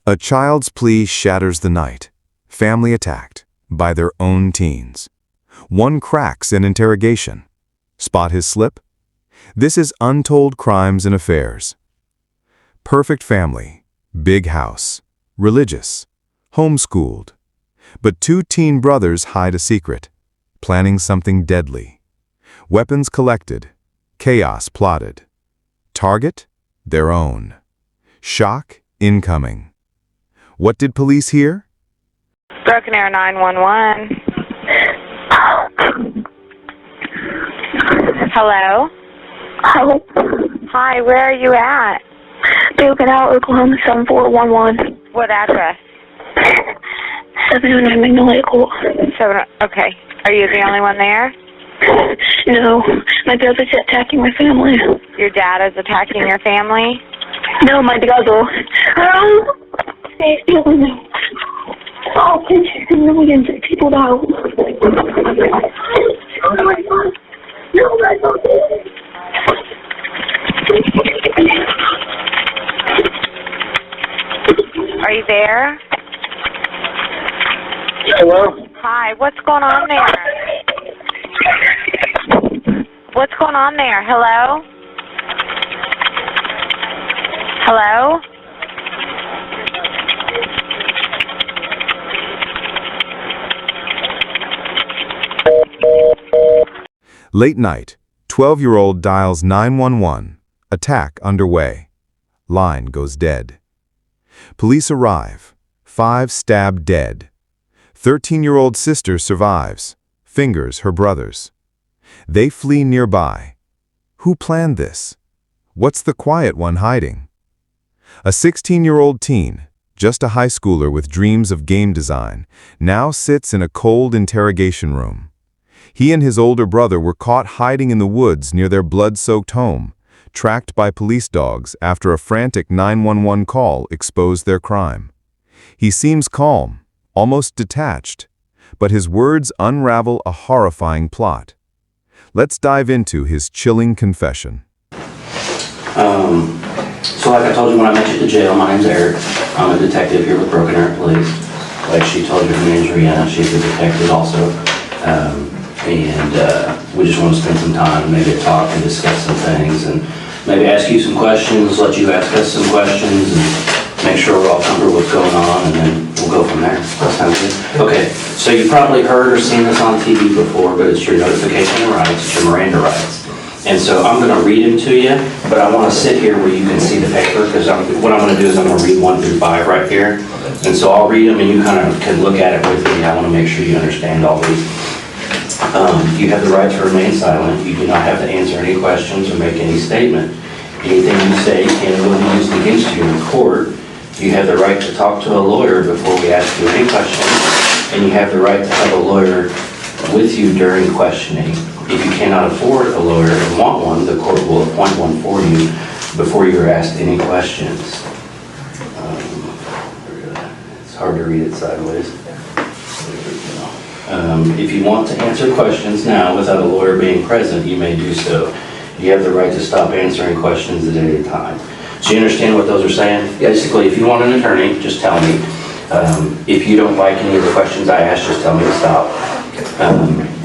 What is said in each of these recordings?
A child's plea shatters the night. Family attacked by their own teens. One cracks in interrogation. Spot his slip? This is Untold Crimes and Affairs. Perfect family, big house, religious, homeschooled. But two teen brothers hide a secret, planning something deadly. Weapons collected, chaos plotted. Target? Their own. Shock incoming. What did police hear? Broken Arrow 911. Hello? Hello. Hi, where are you at? Broken Arrow, Oklahoma 7411. What address? 709 Magnolia Court. Okay. Are you the only one there? No, my brother's attacking my family. Your dad is attacking your family? No, my brother. Oh, can millions of people die. Are you there? Hello? Hi, what's going on there? What's going on there? Hello? Hello? Late night, 12-year-old dials 911. Attack underway. Line goes dead. Police arrive. 5 stabbed dead. 13-year-old sister survives. Fingers her brothers. They flee nearby. Who planned this? What's the quiet one hiding? A 16-year-old teen, just a high schooler with dreams of game design, now sits in a cold interrogation room. He and his older brother were caught hiding in the woods near their blood-soaked home, tracked by police dogs after a frantic 911 call exposed their crime. He seems calm, almost detached, but his words unravel a horrifying plot. Let's dive into his chilling confession. So like I told you when I met you at the jail, my name's Eric. I'm a detective here with Broken Arrow Police. Like she told you, her name's Rihanna. She's a detective also. We just want to spend some time, maybe talk and discuss some things, and maybe ask you some questions, let you ask us some questions, and make sure we're all comfortable with what's going on, and then we'll go from there. That sounds good? Okay, so you probably heard or seen this on TV before, but it's your notification rights, it's your Miranda rights. And so I'm going to read them to you, but I want to sit here where you can see the paper, because what I'm going to do is I'm going to read 1 through 5 right here. And so I'll read them, and you kind of can look at it with me. I want to make sure you understand all these. You have the right to remain silent. You do not have to answer any questions or make any statement. Anything you say can be used against you in court. You have the right to talk to a lawyer before we ask you any questions, and you have the right to have a lawyer with you during questioning. If you cannot afford a lawyer and want one, the court will appoint one for you before you're asked any questions. It's hard to read it sideways. If you want to answer questions now without a lawyer being present, you may do so. You have the right to stop answering questions at any time. So you understand what those are saying? Basically, if you want an attorney, just tell me. If you don't like any of the questions I ask, just tell me to stop.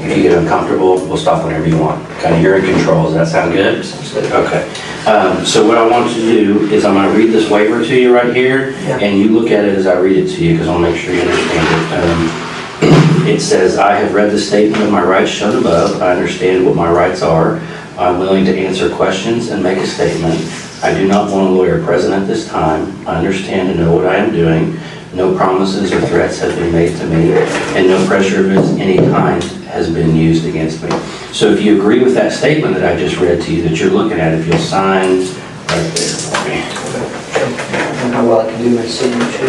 If you get uncomfortable, we'll stop whenever you want. Kind of, you're in control. Does that sound good? Okay. So what I want you to do is I'm going to read this waiver to you right here, and you look at it as I read it to you, because I'll make sure you understand it. It says, I have read the statement of my rights shown above. I understand what my rights are. I'm willing to answer questions and make a statement. I do not want a lawyer present at this time. I understand and know what I am doing. No promises or threats have been made to me, and no pressure of any kind has been used against me. So if you agree with that statement that I just read to you, that you're looking at, if you'll sign right there for me. How well I can do my signature.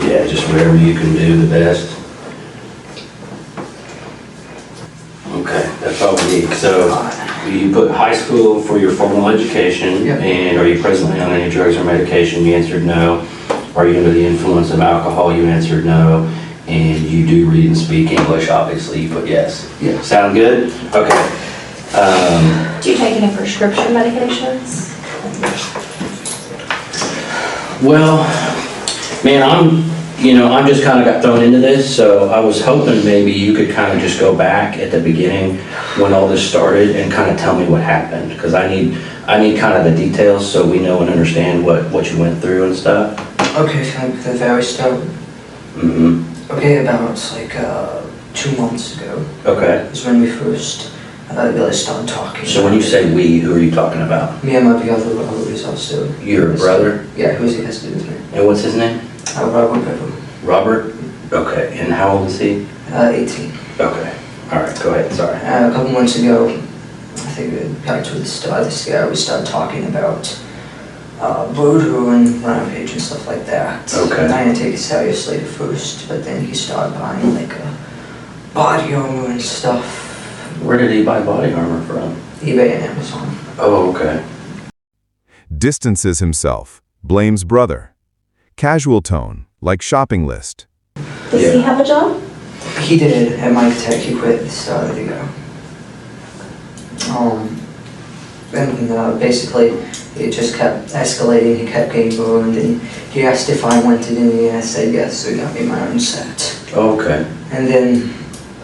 Yeah, just whatever you can do the best. Okay, that's all we need. So you put high school for your formal education, and are you presently on any drugs or medication? You answered no. Are you under the influence of alcohol? You answered no. And you do read and speak English, obviously. You put yes. Yeah. Sound good? Okay. Do you take any prescription medications? Well, Man, I'm just kind of got thrown into this, so I was hoping maybe you could kind of just go back at the beginning when all this started and kind of tell me what happened, because I need kind of the details so we know and understand what you went through and stuff. Okay, can I the very start? Mm-hmm. Okay, about like 2 months ago Okay. is when we first really started talking. So when you say we, who are you talking about? Me and my brother Robert is also. Your brother? Yeah, who's he has to do with me? And what's his name? Robert Beverly. Robert? Okay. And how old is he? 18. Okay. All right. Go ahead. Sorry. A couple months ago, I think back to the start of this year, we started talking about voodoo and rampage and stuff like that. Okay. And I didn't take it seriously at first, but then he started buying like a body armor and stuff. Where did he buy body armor from? eBay and Amazon. Oh, okay. Distances himself. Blames brother. Casual tone, like shopping list. Does he have a job? He did at Mike Tech. He quit at the start of the year. And basically, it just kept escalating. He kept getting burned, and he asked if I wanted any, and I said yes, so he got me my own set. Oh, okay. And then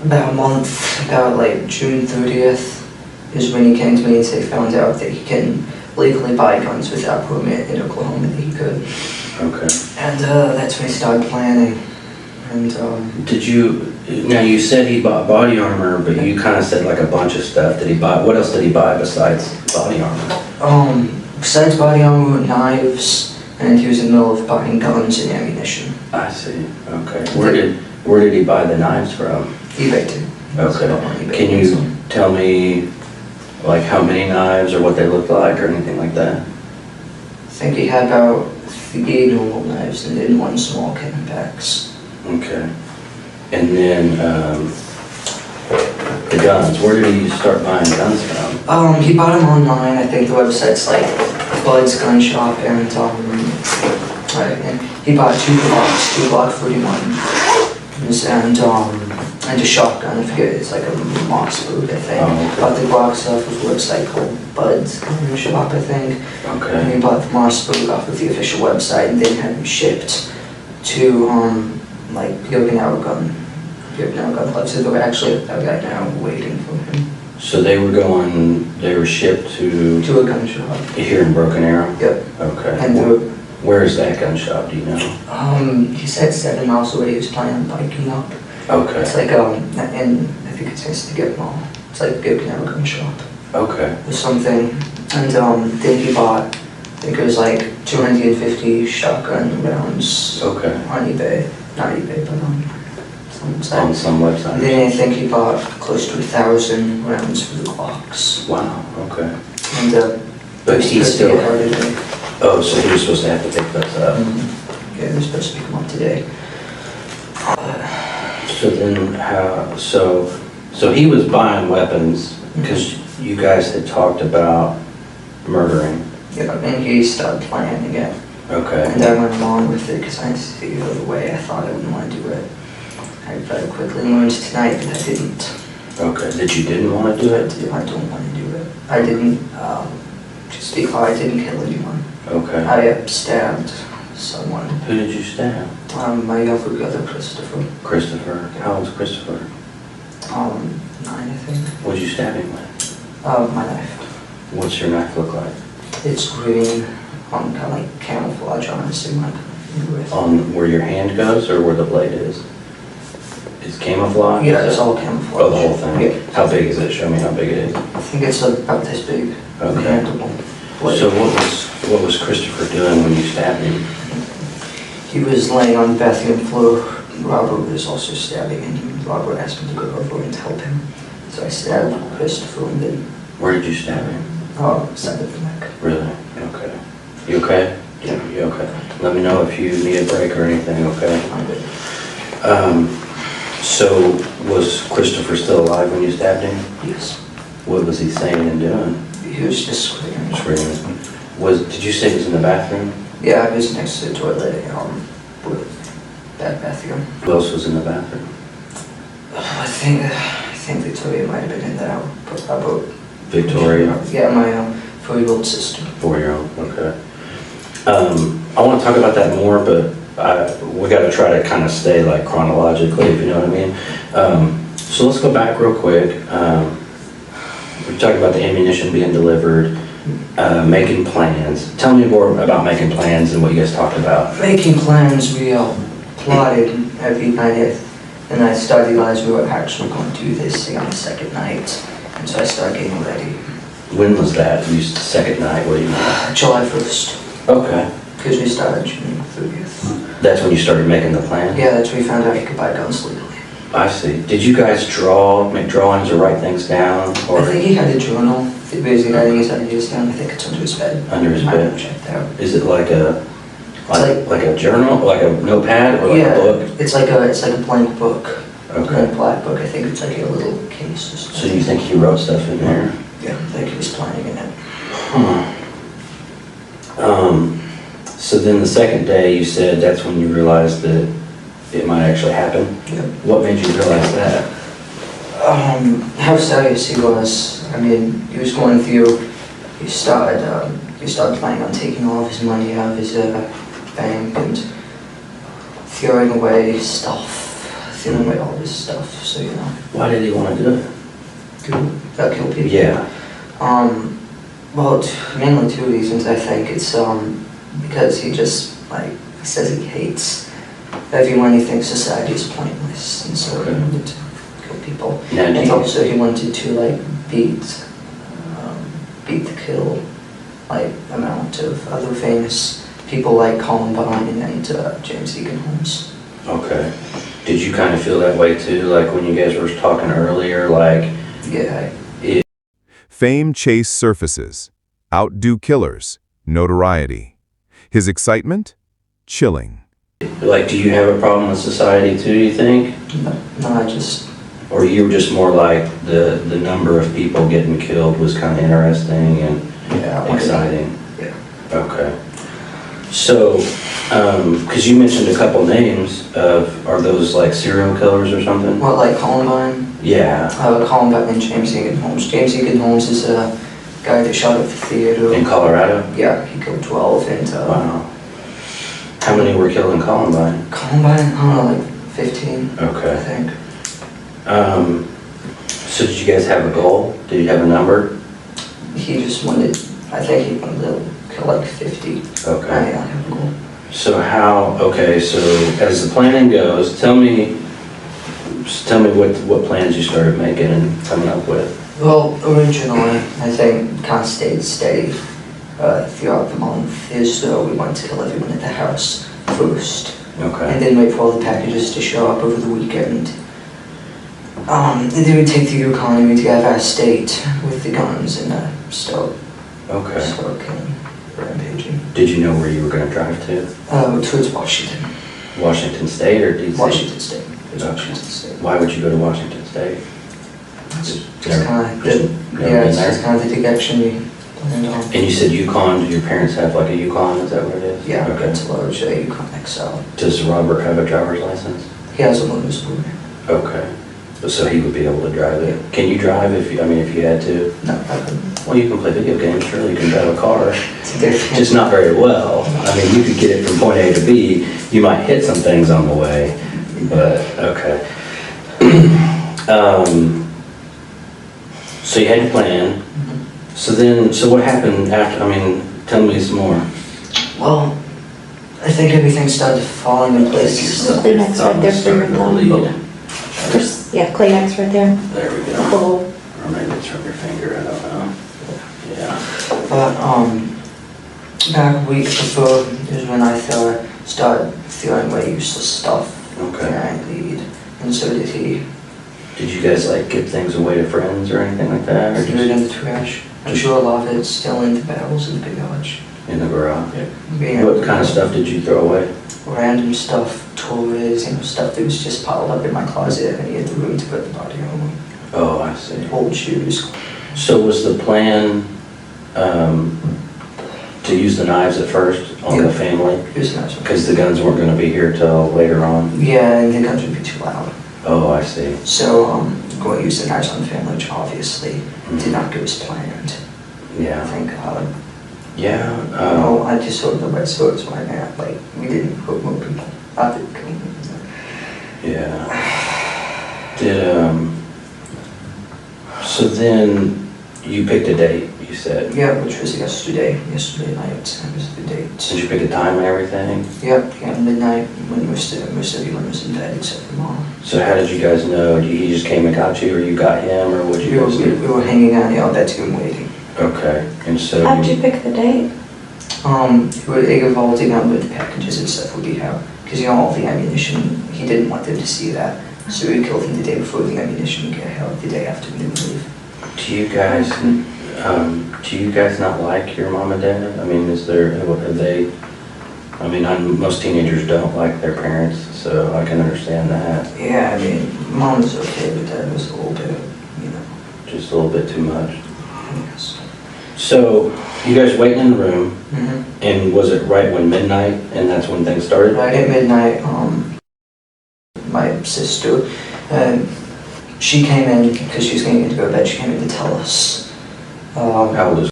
about a month, about like June 30th, is when he came to me and said he found out that he can legally buy guns without permit in Oklahoma, that he could. Okay. And that's when he started planning. And Did you, now you said he bought body armor, but you kind of said like a bunch of stuff. Did he buy, what else did he buy besides body armor? Besides body armor, knives, and he was in the middle of buying guns and ammunition. I see. Okay. Where did he buy the knives from? eBay too. Okay. On eBay. Can you tell me like how many knives or what they look like or anything like that? I think he had about 3 normal knives and then 1 small kitten packs. Okay. And then the guns, where did he start buying guns from? He bought them online. I think the website's like Bud's Gun Shop, and he bought 2 Glocks, 2 Glock 41s, and a shotgun. I forget, it's like a Mossberg, I think. Oh, okay. Bought the Glocks off of a website called Bud's Gun Shop, I think. And Okay. he bought the Mossberg off of the official website, and then had them shipped to like Okinawa gun club. So they're actually right now waiting for him. So they were shipped to To a gun shop. here in Broken Arrow? Yep. Okay. And they're Where is that gun shop, do you know? he said 7 miles away. He was planning on biking up. Okay. It's like and I think it's next to Get Mall. It's like Okinawa gun shop Okay. or something. And then he bought, I think it was like 250 shotgun rounds Okay. on eBay. Not eBay, but on some website. On some website? Then I think he bought close to 1,000 rounds for the Glocks. Wow, okay. And But he's he's supposed to still, get out today. oh, so he was supposed to have to pick those up. Yeah, they're supposed to pick him up today. So then how, so he was buying weapons because you guys had talked about murdering. Yeah, and he started planning it. Okay. And I went along with it because I didn't see it the way I thought I wouldn't want to do it. I very quickly learned tonight that I didn't. Okay, that you didn't want to do it? I don't want to do it. I didn't, just because I didn't kill anyone. Okay. I stabbed someone. Who did you stab? My younger brother, Christopher. Christopher. How old's Christopher? 9, I think. What'd you stab him with? My knife. What's your knife look like? It's green, kind of like camouflage, honestly, like with. On where your hand goes or where the blade is? It's camouflage? Yeah, it's all camouflage. Oh, the whole thing? Yeah. How big is it? Show me how big it is. I think it's about this big. Okay. Handleable. So what was Christopher doing when you stabbed him? He was laying on the bathroom floor. Robert was also stabbing, and Robert asked me to go over and help him. So I stabbed Christopher, and then Where did you stab him? side of the neck. Really? Okay. You okay? Yeah. You okay? Let me know if you need a break or anything, okay? I'm good. So was Christopher still alive when you stabbed him? Yes. What was he saying and doing? He was just screaming. Screaming. Did you say he was in the bathroom? Yeah, I was next to the toilet, with that bathroom. Who else was in the bathroom? I think Victoria might have been in there. About Victoria? Yeah, my 4-year-old sister. 4-year-old, okay. I want to talk about that more, but we gotta try to kind of stay like chronologically, if you know what I mean. So let's go back real quick. We talked about the ammunition being delivered, making plans. Tell me more about making plans and what you guys talked about. Making plans, we plotted every night, and I started realizing we were actually going to do this thing on the second night, and so I started getting ready. When was that? You said second night, what do you mean? July 1st, Okay. because we started June 30th. That's when you started making the plan? Yeah, that's when we found out you could buy guns legally. I see. Did you guys make drawings or write things down? Or I think he had a journal, basically writing his ideas down. I think it's under his bed. under his I bed? haven't checked out. Is it like a like- a journal, like a notepad or like Yeah, a book? it's like a blank book. Okay. A black book. I think it's like a little case or So something. you think he wrote stuff in there? Yeah, I think he was planning in it. So then the second day, you said that's when you realized that it might actually happen? Yep. What made you realize that? How serious he was. I mean, he was going through, he started planning on taking all of his money out of his bank and throwing away all his stuff, so you know. Why did he want to do it? Kill people. Yeah. Well, mainly two reasons, I think. It's, because he just, he says he hates everyone. He thinks society is pointless, and so he wanted to kill people. Now, And also he wanted to, beat the kill, amount of other famous people like Columbine and James Egan Holmes. Okay. Did you kind of feel that way too, like when you guys were talking earlier, Yeah, Fame chase surfaces. Outdo killers. Notoriety. His excitement? Chilling. do you have a problem with society too, you think? no, I just, Or you were just more like the number of people getting killed was kind of interesting and yeah, I wanted to- exciting? Yeah. Okay. So, because you mentioned a couple names are those like serial killers or something? Well, Columbine? Yeah, Columbine and James Egan Holmes. James Egan Holmes is a guy that shot up the theater. in Colorado? Yeah, he killed 12, and Wow. How many were killed in Columbine? Columbine, I don't know, 15, I Okay. think. So did you guys have a goal? Did you have a number? He just wanted, I think he wanted to kill 50. Okay. I don't have a goal. So so as the planning goes, tell me what plans you started making and coming up with. Well, originally, I think kind of stayed steady throughout the month. So we wanted to kill everyone at the house first, and Okay. then wait for all the packages to show up over the weekend. And then we take the Yukon and we'd get our state with the guns and start Okay. killing, rampaging. Did you know where you were going to drive to? Towards Washington. Washington State or DC? Washington State. Towards Okay. Washington State. Why would you go to Washington State? It's Never- kind of just never been it's there? just kind of the direction we planned on. And you said Yukon, do your parents have like a Yukon, is that what it is? Yeah, Okay. it's a large Yukon XL. Does Robert have a driver's license? He has a motor scooter. Okay. So he would be able to drive it. Can you drive if you had to? No, I couldn't. Well, you can play video games, surely you can drive a car. It's a different. Just not very well. I mean, you could get it from point A to B. You might hit some things on the way, but okay. So you had your plan. So what happened after? Tell me some more. Well, I think everything started falling in place. Kleenex right there for your thumb. Yeah, Kleenex right there. There we go. Oh, Or maybe it's from your finger, I don't know. Yeah. But back a week before is when I started throwing away useless stuff. Okay. And I lead, and so did he. Did you guys give things away to friends or anything like that? I Or threw it just in the trash. I'm sure a lot of it's still in the barrels in the garage. in the garage? Yeah. What kind of stuff did you throw away? Random stuff, toys, stuff that was just piled up in my closet, and he had the room to put the body on. Oh, I see. Old shoes. So was the plan to use the knives at first on the Yeah. family? Here's a nice one. Because the guns weren't going to be here till later on? Yeah, and the guns would be too loud. Oh, I see. So, going to use the knives on the family, which obviously did not go as planned. Yeah. Thank God. Yeah. I just sort of the right sorts right now. Like, we didn't put more people out there. Yeah. So then you picked a date, you said? Yeah, which was yesterday night. That was the date. Did you pick a time and everything? Yep, yeah, midnight when most of everyone was in bed except for Mom. So how did you guys know? He just came and got you, or you got him, or what did you guys do? We were hanging out in the bedroom waiting. Okay, and so... How did you pick the date? It involved with the packages and stuff would be how, because all the ammunition, he didn't want them to see that. So we killed him the day before the ammunition would get out, the day after we didn't leave. Do you guys not like your mom and dad? I mean, most teenagers don't like their parents, so I can understand that. Yeah, I mean, Mom was okay, but Dad was a little bit, Just a little bit too much. yes. So, you guys waiting in the room, Mm-hmm. and was it right when midnight, and that's when things started? Right at midnight, my sister, she came in, because she was getting to go to bed, she came in to tell us. How old is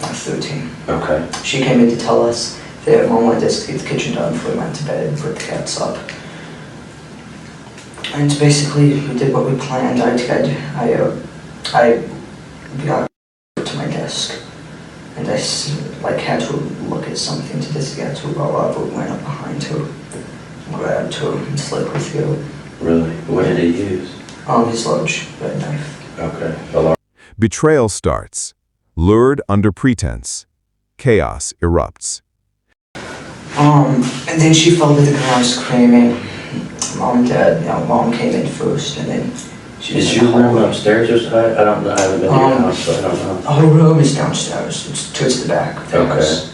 13. Okay. She came in to tell us that Mom wanted us to get the kitchen done before we went to bed and put the cats up. And basically, we did what we planned. I got to my desk, and I had to look at something to just get to roll up, but went up behind her, grabbed her, and slipped with you. Really? What did he use? His large red knife. Okay. Betrayal starts. Lured under pretense. Chaos erupts. And then she fell to the ground screaming. Mom came in first, and then she was Is in your the room hallway. upstairs or side? I don't know. I haven't been to your house, so I don't know. Her room is downstairs. It's towards the back of the house.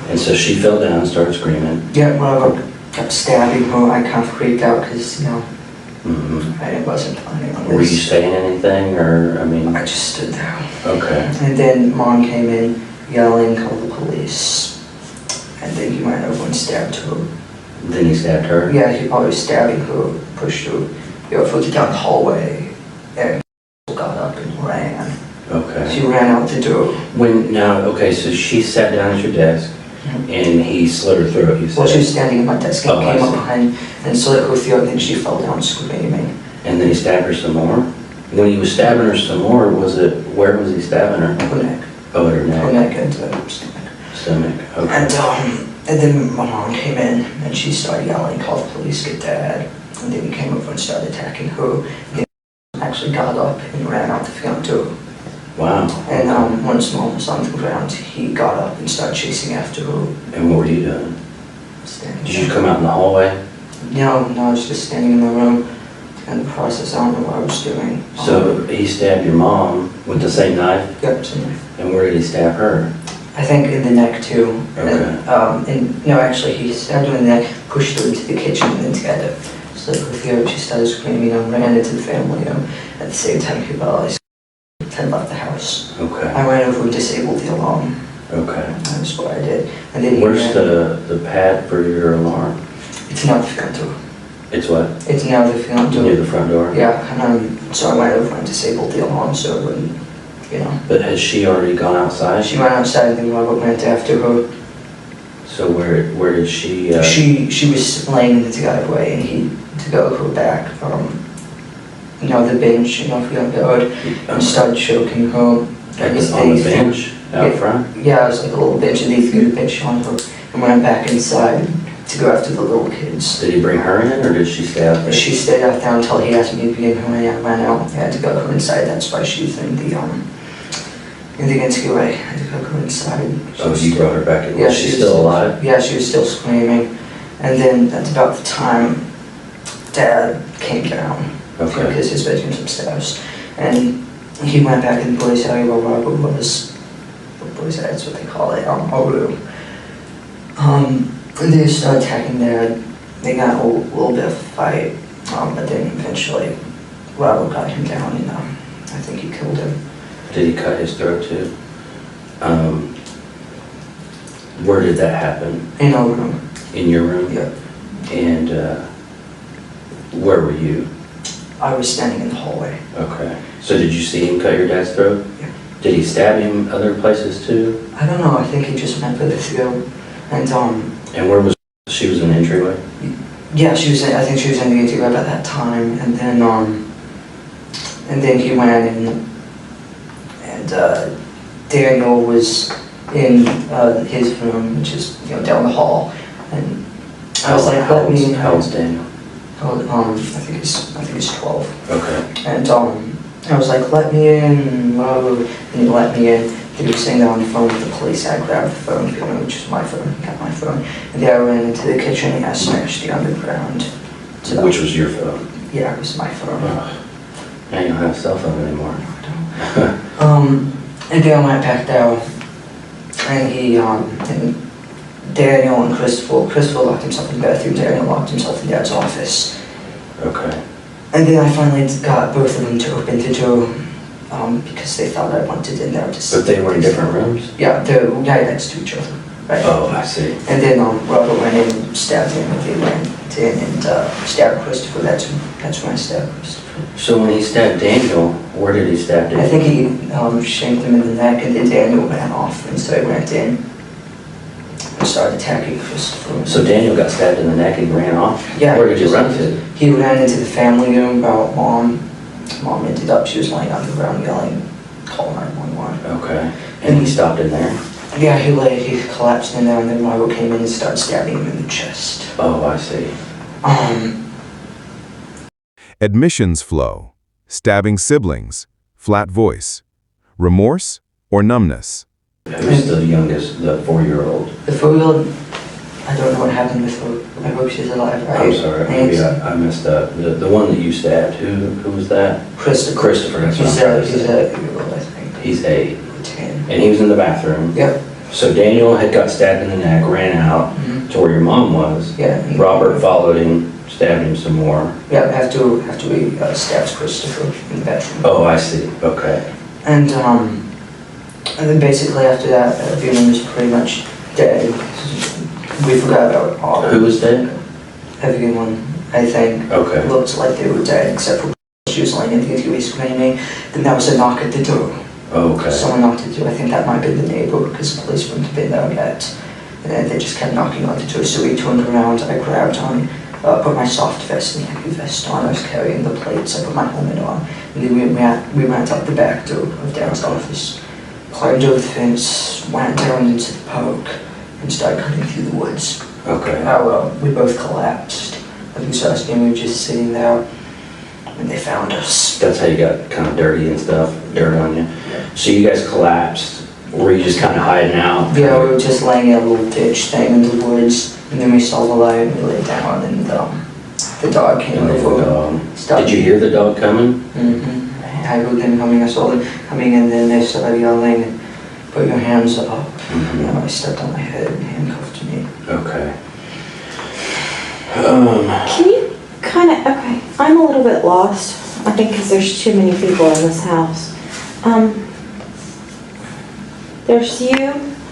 And so she fell down and started screaming. Yeah, well, I kept stabbing her. I kind of freaked out because, Mm-hmm. I wasn't planning on Were you this. saying anything, or, I mean... I just stood there. Okay. And then Mom came in yelling, call the police. And then he went over and stabbed her. Then he stabbed her? Yeah, he probably was stabbing her, pushed her, flew down the hallway, and got up and ran. Okay. She ran out the door. So she sat down at your desk, and he slit her throat, you said? Well, she was standing at my desk and Oh, I came up see. behind and slit her throat, and then she fell down screaming. And then he stabbed her some more? When he was stabbing her some more, where was he stabbing her? Her neck. Oh, at her Her neck? neck and stomach. Stomach, okay. And then my mom came in and she started yelling, call the police, get Dad. And then he came over and started attacking her. He actually got up and ran out the front door. Wow. And once Mom was on the ground, he got up and started chasing after her. And what were you doing? Standing Did you there. come out in the hallway? No, I was just standing in my room. And the process, I don't know what I was doing. So he stabbed your mom with the same knife? Yep, something. And where did he stab her? I think in the neck too. Okay. And no, actually, he stabbed her in the neck, pushed her into the kitchen, and then together. Slit her throat. She started screaming and ran into the family room. At the same time, he realized I left the house. Okay. I went over and disabled the alarm. Okay. That's what I did. And then he Where's ran. the pad for your alarm? It's now the front door. It's what? It's now the front door. Near the front door? Yeah, and so I went over and disabled the alarm so it wouldn't, But has she already gone outside? She went outside and then Robert went after her. So where did she... She was laying in the driveway and he to go her back the bench in our front yard and started choking her. on the bench out front? Yeah, it was like a little bench and they threw the bench on her and went back inside to go after the little kids. Did he bring her in, or did she stay out there? She stayed out there until he asked me to be in her and I ran out. I had to go her inside. That's why she's in the getaway. I had to go her inside. Oh, you brought her back in. Yeah, Was she still alive? Yeah, she was still screaming. And then that's about the time Dad came down. Okay. Because his bedroom's upstairs. And he went back in the boys' area where Robert was. The boys' area, that's what they call it, our room. And they started attacking Dad. They got a little bit of a fight. But then eventually Robert got him down and I think he killed him. Did he cut his throat too? Where did that happen? In our room. In your room? Yeah. And where were you? I was standing in the hallway. Okay. So did you see him cut your dad's throat? Yeah. Did he stab him other places too? I don't know, I think he just went for the throat. And And where was she? Was in the entryway? yeah, I think she was in the entryway at that time. And then he went in, and Daniel was in his room, which is, you know, down the hall. And I was like, let me... How old's Daniel? I think he's 12. Okay. And I was like, let me in, and he let me in. He was sitting there on the phone with the police. I grabbed the phone, which is my phone, got my phone. And then I ran into the kitchen and I smashed the underground. So Which was your phone? yeah, it was my phone. Oh. Now you don't have a cell phone anymore. And then I went back down, and and Daniel and Christopher locked himself in the bathroom, Daniel locked himself in Dad's office. Okay. And then I finally got both of them to open the door, because they thought I wanted in there to see. But they were in different rooms? Yeah, they're right next to each other, right? Oh, I see. And then Robert went in and stabbed him, and they went in and stabbed Christopher. That's when I stabbed Christopher. So when he stabbed Daniel, where did he stab Daniel? I think he shanked him in the neck, and then Daniel ran off, and so I went in and started attacking Christopher. So Daniel got stabbed in the neck and ran off? Yeah. Where did you run to? He ran into the family room about Mom. Mom ended up, she was laying on the ground yelling, call 911. Okay. And he stopped in there? Yeah, he collapsed in there, and then Robert came in and started stabbing him in the chest. Oh, I see. Admissions flow. Stabbing siblings. Flat voice. Remorse or numbness. Who's the youngest, the 4-year-old? The 4-year-old, I don't know what happened with her. I hope she's alive. I'm sorry, maybe I messed up. The one that you stabbed, who was that? Christopher. Christopher, that's what I'm trying to He's say. 8-year-old, I think. He's 8. 10. And he was in the bathroom. Yep. So Daniel had got stabbed in the neck, ran out to where your mom was. Yeah. Robert followed him, stabbed him some more. Yeah, after he stabs Christopher in the bathroom. Oh, I see. Okay. And then basically after that, everyone was pretty much dead. We forgot about all. Who was dead? Everyone, I think, Okay. looked like they were dead, except for she was laying in the interview screaming. Then there was a knock at the door. Okay. Someone knocked at the door. I think that might be the neighbor, because the police wouldn't have been there yet. And then they just kept knocking on the door. So we turned around, I grabbed on, put my soft vest and heavy vest on. I was carrying the plates. I put my helmet on. And then we went out the back door of Dad's office, climbed over the fence, went down into the park, and started cutting through the woods. Okay. We both collapsed. I think so. We were just sitting there, and they found us. That's how you got kind of dirty and stuff, dirt on you. So you guys collapsed. Were you just kind of hiding out? Yeah, we were just laying in a little ditch thing in the woods, and then we saw the light, and we lay down, and the dog came over. Did you hear the dog coming? Mm-hmm. I heard them coming. I saw them coming, and then they started yelling, "Put your hands up!" Mm-hmm. And I stepped on my head and handcuffed me. Okay. Can you kind of, okay, I'm a little bit lost, I think because there's too many people in this house. There's you,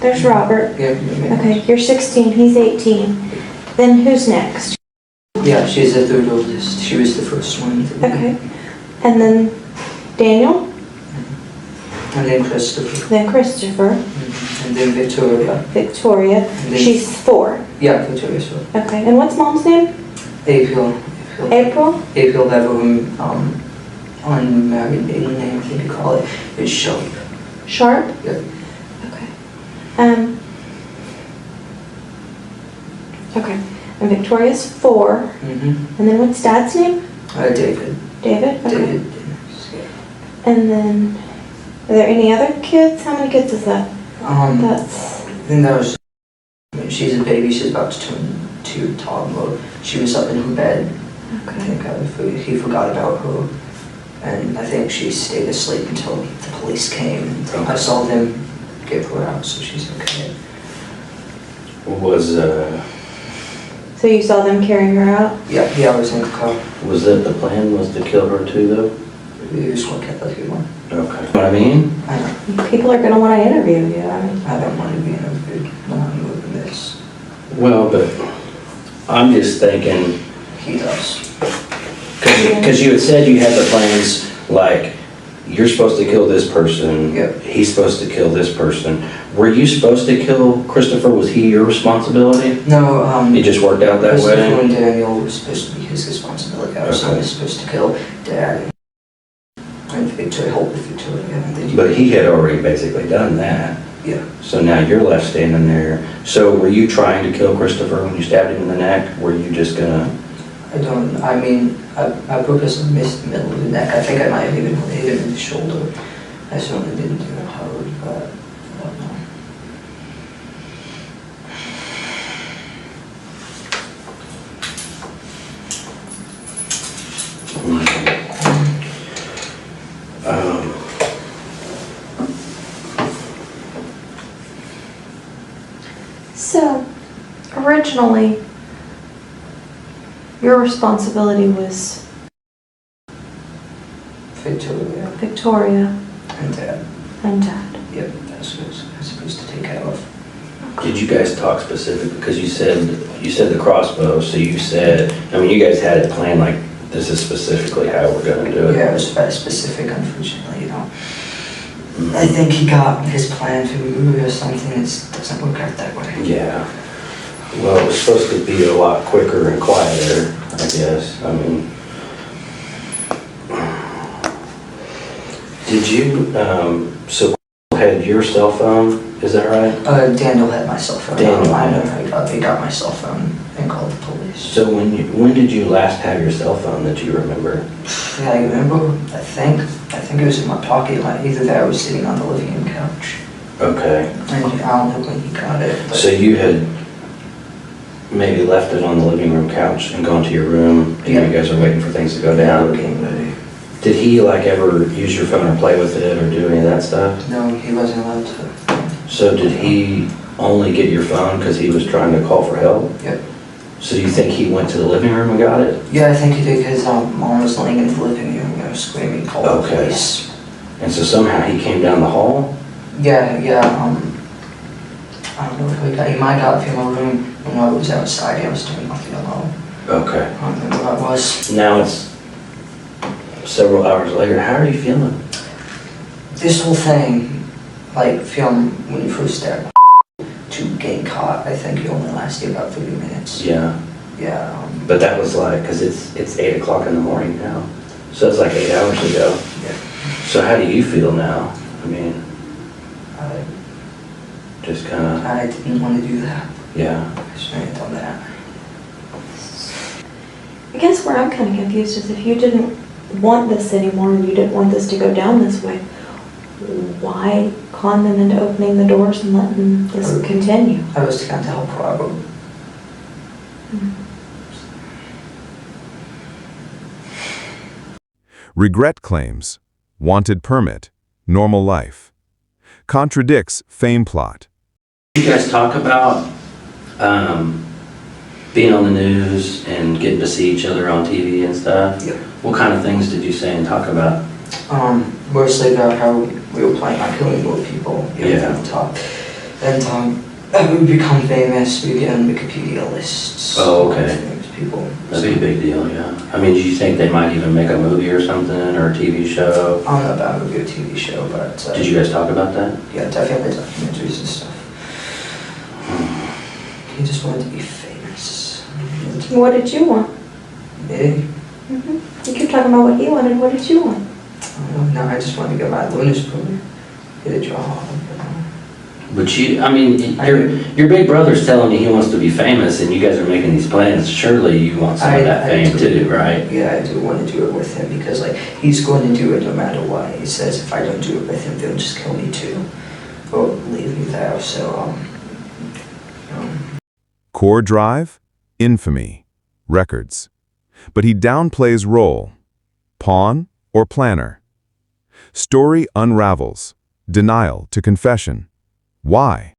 there's Robert. Yeah. Okay, you're 16, he's 18. Then who's next? Yeah, she's the third oldest. She was the first one. Okay. And then Daniel, And then Christopher. then Christopher, And then Victoria. Victoria. then- She's 4. Yeah, Victoria's one. Okay, and what's mom's name? April. April? April Beverham, unmarried maiden name, I think you call it, is Sharp. Sharp? Yeah. Okay. Okay, and Victoria's 4. Mm-hmm. And then what's dad's name? David. David? Okay. David. And then, are there any other kids? How many kids is that? That's, Then there was, she's a baby, she's about to turn 2, toddler. She was up in her bed. I okay. think he forgot about her. And I think she stayed asleep until the police came. And I saw them get her out, so she's okay. So you saw them carrying her out? Yeah, I was in the car. Was that the plan, was to kill her too, though? We just want to get like one. Okay. What I mean? I know. People are gonna wanna interview you, I mean. I don't want to be interviewed when I'm moving this. Well, but I'm just thinking, He does. because you had said you had the plans, like, you're supposed to kill this person. Yep. He's supposed to kill this person. Were you supposed to kill Christopher? Was he your responsibility? No, It just worked out that Christopher way? and Daniel was supposed to be his responsibility. I was Okay. only supposed to kill Dad and Victoria, help with Victoria. And then But he had already basically done that. yeah. So now you're left standing there. So were you trying to kill Christopher when you stabbed him in the neck? Were you just gonna... I purposely missed the middle of the neck. I think I might have even hit him in the shoulder. I certainly didn't do it hard, but I don't know. So, originally, your responsibility was Victoria Victoria and Dad. and Dad. Yep, that's what I was supposed to take care of. Did you guys talk specifically? Because you said the crossbow, so you said, I mean, you guys had it planned like, this is specifically how we're gonna do it. Yeah, it was very specific, unfortunately, you know. I think he got his plan to or something. It doesn't work out that way. Yeah. Well, it was supposed to be a lot quicker and quieter, I guess. I mean, did you, so had your cell phone, is that right? Daniel had my cell phone. Daniel. He got my cell phone and called the police. So when did you last have your cell phone that you remember? Yeah, I remember. I think it was in my pocket. Like either that or I was sitting on the living room couch. Okay. And I don't know when he got it. But So you had maybe left it on the living room couch and gone to your room, and Yeah. you guys are waiting for things to go yeah, down? we came ready. Did he like ever use your phone or play with it or do any of that stuff? No, he wasn't allowed to. So did he only get your phone because he was trying to call for help? Yep. So do you think he went to the living room and got it? Yeah, I think he did because Mom was laying in the living room, screaming, call the Okay. police. And so somehow he came down the hall? Yeah, I don't know if he might have got in my room when I was outside. I was doing nothing alone. Okay. I don't remember what it was. Now it's several hours later. How are you feeling? This whole thing, like film when you first start to getting caught, I think it only lasted about 30 minutes. Yeah. Yeah. But that was like, because it's 8 o'clock in the morning now. So it's like 8 hours ago. Yeah. So how do you feel now? I mean, I, just kind of, I didn't want to do that. yeah. I shouldn't have done that. I guess where I'm kind of confused is if you didn't want this anymore and you didn't want this to go down this way, why con them into opening the doors and letting this continue? I was trying to help Robert. Regret claims, wanted permit, normal life. Contradicts fame plot. You guys talk about being on the news and getting to see each other on TV and stuff? Yep. What kind of things did you say and talk about? Mostly about how we were planning on killing more people. Yeah. From the top. And we become famous. We get on Wikipedia lists. Oh, okay. Famous people. That'd be a big deal, yeah. I mean, do you think they might even make a movie or something, or a TV show? I don't know about a movie or TV show, but Did you guys talk about that? yeah, definitely documentaries and stuff. He just wanted to be famous. What did you want? Me? You keep talking about what he wanted. What did you want? I don't know. I just wanted to get my learner's permit, get a job. But you, I mean, your big brother's telling you he wants to be famous, and you guys are making these plans. Surely you want some of that fame too, right? Yeah, I do want to do it with him because, like, he's going to do it no matter what. He says if I don't do it with him, they'll just kill me too, or leave me there. So, Core drive, infamy, records. But he downplays role. Pawn or planner? Story unravels. Denial to confession. Why?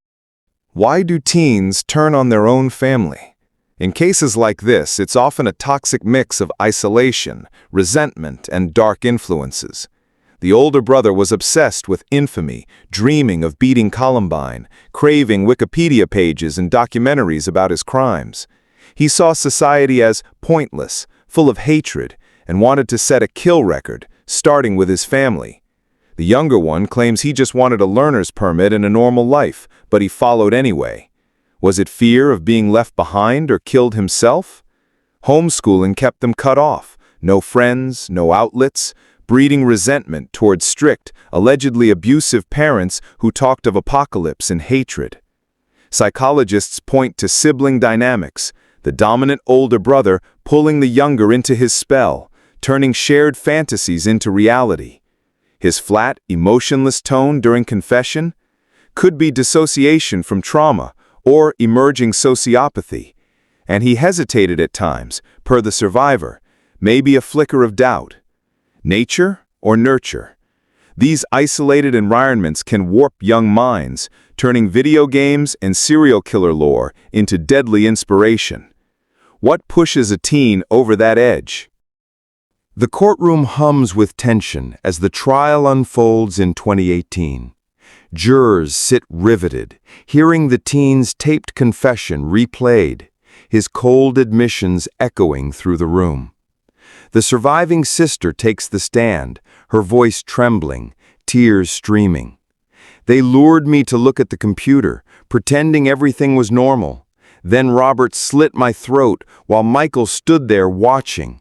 Why do teens turn on their own family? In cases like this, it's often a toxic mix of isolation, resentment, and dark influences. The older brother was obsessed with infamy, dreaming of beating Columbine, craving Wikipedia pages and documentaries about his crimes. He saw society as pointless, full of hatred, and wanted to set a kill record, starting with his family. The younger one claims he just wanted a learner's permit and a normal life, but he followed anyway. Was it fear of being left behind or killed himself? Homeschooling kept them cut off. No friends, no outlets, breeding resentment towards strict, allegedly abusive parents who talked of apocalypse and hatred. Psychologists point to sibling dynamics, the dominant older brother pulling the younger into his spell, turning shared fantasies into reality. His flat, emotionless tone during confession could be dissociation from trauma or emerging sociopathy, and he hesitated at times, per the survivor, maybe a flicker of doubt. Nature or nurture? These isolated environments can warp young minds, turning video games and serial killer lore into deadly inspiration. What pushes a teen over that edge? The courtroom hums with tension as the trial unfolds in 2018. Jurors sit riveted, hearing the teen's taped confession replayed, his cold admissions echoing through the room. The surviving sister takes the stand, her voice trembling, tears streaming. They lured me to look at the computer, pretending everything was normal. Then Robert slit my throat while Michael stood there watching.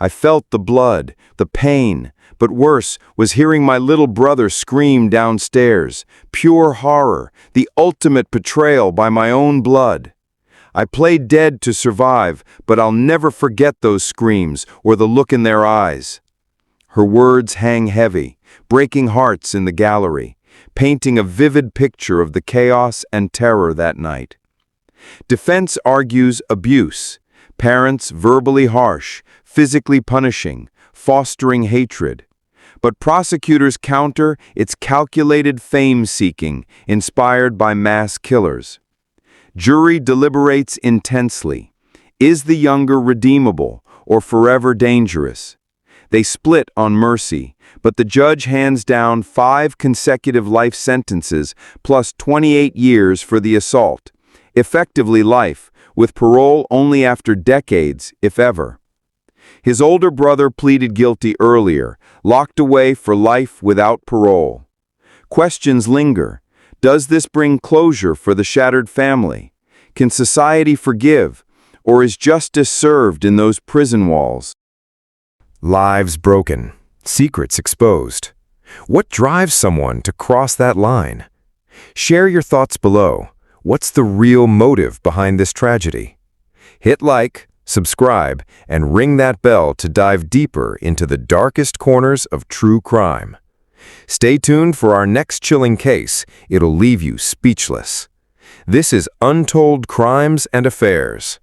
I felt the blood, the pain, but worse was hearing my little brother scream downstairs. Pure horror, the ultimate betrayal by my own blood. I played dead to survive, but I'll never forget those screams or the look in their eyes. Her words hang heavy, breaking hearts in the gallery, painting a vivid picture of the chaos and terror that night. Defense argues abuse, parents verbally harsh, physically punishing, fostering hatred. But prosecutors counter it's calculated fame-seeking, inspired by mass killers. Jury deliberates intensely. Is the younger redeemable or forever dangerous? They split on mercy, but the judge hands down 5 consecutive life sentences plus 28 years for the assault. Effectively life, with parole only after decades, if ever. His older brother pleaded guilty earlier, locked away for life without parole. Questions linger. Does this bring closure for the shattered family? Can society forgive, or is justice served in those prison walls? Lives broken, secrets exposed. What drives someone to cross that line? Share your thoughts below. What's the real motive behind this tragedy? Hit like, subscribe, and ring that bell to dive deeper into the darkest corners of true crime. Stay tuned for our next chilling case. It'll leave you speechless. This is Untold Crimes and Affairs.